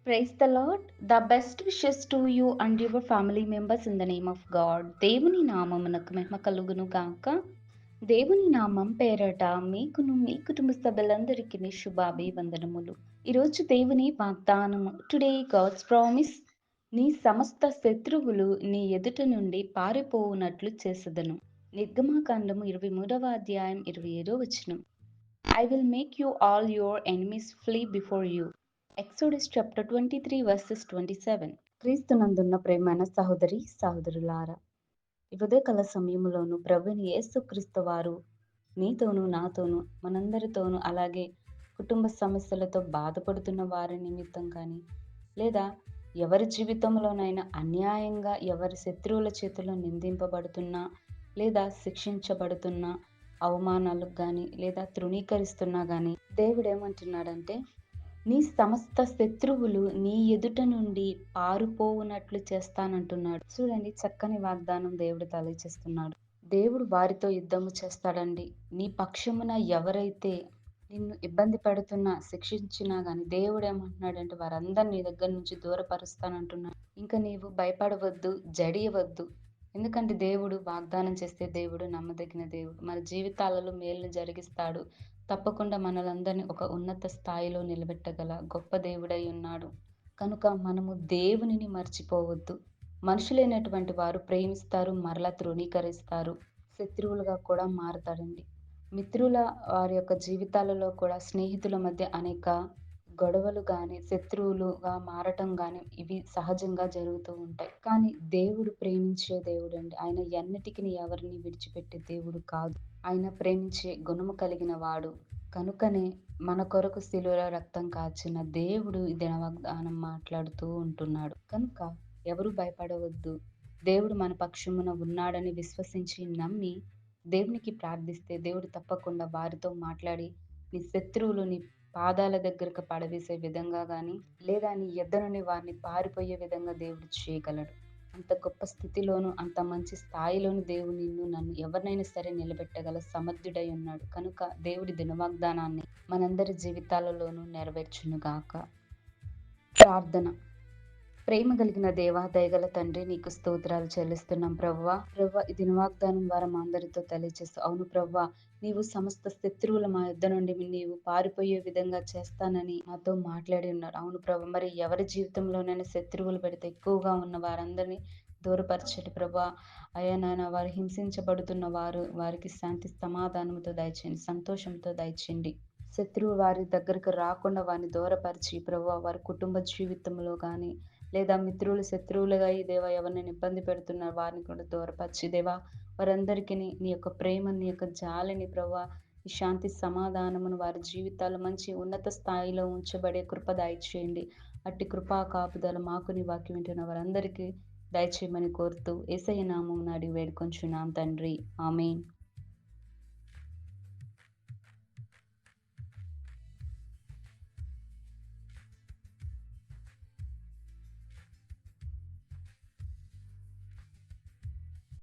Praise the Lord. The best wishes to you and your family members in the name of God. దేవుని నామమునకు మహిమ కలుగును గాక. దేవుని నామం పేరట మీకును మీ కుటుంబ సభ్యులందరికీ శుభాభివందనములు. ఈరోజు దేవుని వాగ్దానము. Today God's promise. నీ సమస్త శత్రువులు నీ ఎదుట నుండి పారిపోవునట్లు చేసెదను. నిర్గమాకాండము 23వ అధ్యాయం 27వ వచనం. I will make you all your enemies flee before you. Exodus chapter 23 versus 27. క్రీస్తునందున్న ప్రేమైన సహోదరి సహోదరులారా, ఈ ఉదయకాల సమయంలోను ప్రభుని యేసుక్రీస్తు వారు నీతోనూ నాతోనూ మనందరితోనూ అలాగే కుటుంబ సమస్యలతో బాధపడుతున్న వారి నిమిత్తం కానీ లేదా ఎవరి జీవితంలోనైనా అన్యాయంగా ఎవరి శత్రువుల చేతిలో నిందింపబడుతున్నా లేదా శిక్షించబడుతున్నా అవమానాలకు కానీ లేదా తృణీకరిస్తున్నా కానీ దేవుడు ఏమంటున్నాడంటే నీ సమస్త శత్రువులు నీ ఎదుట నుండి పారిపోవునట్లు చేస్తానంటున్నాడు. చూడండి, చక్కని వాగ్దానం దేవుడు తెలియచేస్తున్నాడు. దేవుడు వారితో యుద్ధము చేస్తాడండి. నీ పక్షమున ఎవరైతే నిన్ను ఇబ్బంది పెడుతున్నా శిక్షించినా గాని దేవుడు ఏమంటున్నాడంటే వారందరినీ నీ దగ్గర నుంచి దూరపరుస్తానంటున్నాడు. ఇంకా నీవు భయపడవద్దు, జడియవద్దు. ఎందుకంటే దేవుడు వాగ్దానం చేస్తే దేవుడు నమ్మదగిన దేవుడు. మన జీవితాలలో మేలును జరిగిస్తాడు. తప్పకుండా మనలందరినీ ఒక ఉన్నత స్థాయిలో నిలబెట్టగల గొప్ప దేవుడై ఉన్నాడు. కనుక మనము దేవునిని మర్చిపోవద్దు. మనుషులైనటువంటి వారు ప్రేమిస్తారు, మరలా తృణీకరిస్తారు. శత్రువులుగా కూడా మారతాడండి. మిత్రుల వారి యొక్క జీవితాలలో కూడా స్నేహితుల మధ్య అనేక గొడవలు గాని, శత్రువులుగా మారటం గాని ఇవి సహజంగా జరుగుతూ ఉంటాయి. కానీ దేవుడు ప్రేమించే దేవుడండి. ఆయన ఎన్నటికిని ఎవరిని విడిచిపెట్టే దేవుడు కాదు. ఆయన ప్రేమించే గుణము కలిగిన వాడు. కనుకనే మన కొరకు శిలువలో రక్తం కార్చిన దేవుడు ఈ దిన వాగ్దానం మాట్లాడుతూ ఉంటున్నాడు. కనుక ఎవరు భయపడవద్దు. దేవుడు మన పక్షమున ఉన్నాడని విశ్వసించి నమ్మి దేవునికి ప్రార్థిస్తే దేవుడు తప్పకుండా వారితో మాట్లాడి నీ శత్రువులు నీ పాదాల దగ్గరకు పడవేసే విధంగా గాని లేదా నీ యొద్ద నుండి వారిని పారిపోయే విధంగా దేవుడు చేయగలడు. అంత గొప్ప స్థితిలోను అంత మంచి స్థాయిలోను దేవుడు నిన్ను నన్ను ఎవరినైనా సరే నిలబెట్టగల సమర్థుడై ఉన్నాడు. కనుక దేవుడి దినవాగ్దానాన్ని మనందరి జీవితాలలోనూ నెరవేర్చునుగాక. ప్రార్థన. ప్రేమ కలిగిన దేవా, దయగల తండ్రి, నీకు స్తోత్రాలు చెల్లిస్తున్నాం ప్రభువా. ఈ దినవాగ్దానం ద్వారా మా అందరితో తెలియజేస్తూ, అవును ప్రభువా, నీవు సమస్త శత్రువుల మా యుద్ధ నుండి నీవు పారిపోయే విధంగా చేస్తానని మాతో మాట్లాడి ఉన్నారు. అవును ప్రభు, మరి ఎవరి జీవితంలోనైనా శత్రువులు పెడితే ఎక్కువగా ఉన్న వారందరినీ దూరపరచటి ప్రభా. అయ్యా నాయన, వారు హింసించబడుతున్న వారికి శాంతి సమాధానంతో దయచేయండి, సంతోషంతో దయచేయండి. శత్రువు వారి దగ్గరకు రాకుండా వారిని దూరపరిచి ప్రభువా, వారి కుటుంబ జీవితంలో కానీ లేదా మిత్రులు శత్రువులుగా ఈ దేవా ఎవరినైనా ఇబ్బంది పెడుతున్నారు వారిని కూడా దూరపరిచి దేవా, వారందరికీ నీ యొక్క ప్రేమని, నీ యొక్క జాలిని ప్రభువా, ఈ శాంతి సమాధానమును వారి జీవితాలు మంచి ఉన్నత స్థాయిలో ఉంచబడే కృప దయచేయండి. అట్టి కృపా కాపుదల మాకు నీ వాక్యం వింటున్న వారందరికీ దయచేయమని కోరుతూ యేసయ్య నామమున అడిగి వేడుకొంచున్నాం తండ్రి. ఆమేన్.